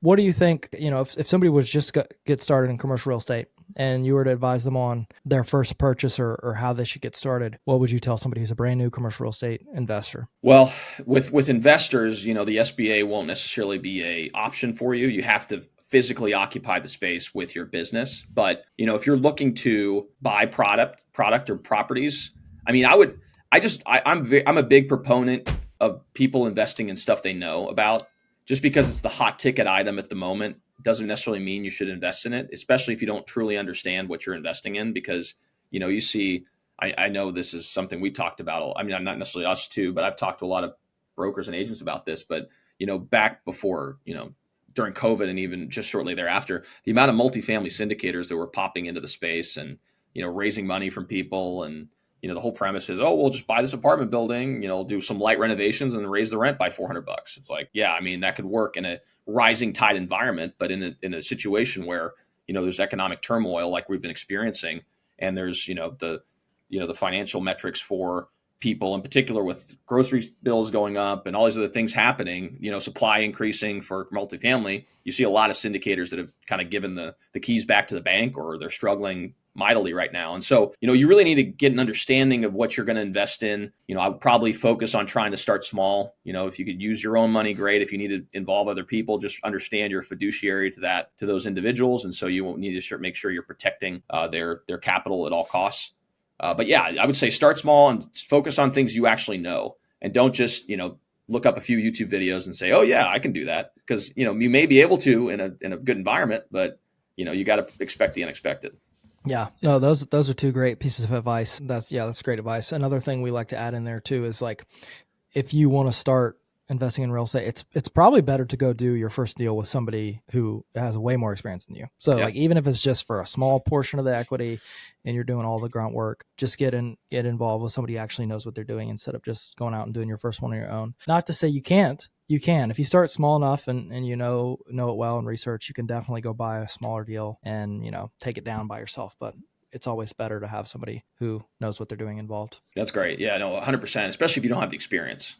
What do you think, if somebody was just get started in commercial real estate and you were to advise them on their first purchase or how they should get started, what would you tell somebody who's a brand new commercial real estate investor? Well, with investors, the SBA won't necessarily be a option for you. You have to physically occupy the space with your business. But if you're looking to buy product or properties, I mean, I'm a big proponent of people investing in stuff they know about. Just because it's the hot ticket item at the moment doesn't necessarily mean you should invest in it, especially if you don't truly understand what you're investing in. Because you see, I know this is something we talked about. I mean, I'm not necessarily us too, but I've talked to a lot of brokers and agents about this. But back before, during COVID and even just shortly thereafter, the amount of multifamily syndicators that were popping into the space and raising money from people, and the whole premise is, oh, we'll just buy this apartment building, do some light renovations and raise the rent by $400. It's like, yeah, I mean, that could work in a rising tide environment, but in a situation where there's economic turmoil like we've been experiencing, and there's the financial metrics for people, in particular with grocery bills going up and all these other things happening, supply increasing for multifamily, you see a lot of syndicators that have kind of given the keys back to the bank, or they're struggling mightily right now. And so, you really need to get an understanding of what you're going to invest in. I would probably focus on trying to start small. If you could use your own money, great. If you need to involve other people, just understand you're fiduciary to those individuals. And so you won't need to make sure you're protecting their capital at all costs. But yeah, I would say start small and focus on things you actually know, and don't just look up a few YouTube videos and say, oh yeah, I can do that, because you may be able to in a good environment, but you got to expect the unexpected. Yeah, no, those are two great pieces of advice. That's great advice. Another thing we like to add in there too is, like, if you want to start investing in real estate, it's probably better to go do your first deal with somebody who has way more experience than you. So Yeah. like, even if it's just for a small portion of the equity and you're doing all the grunt work, just get involved with somebody who actually knows what they're doing, instead of just going out and doing your first one on your own. Not to say you can't. You can. If you start small enough and know it well and research, you can definitely go buy a smaller deal and take it down by yourself. But it's always better to have somebody who knows what they're doing involved. That's great. Yeah, no, 100%, especially if you don't have the experience.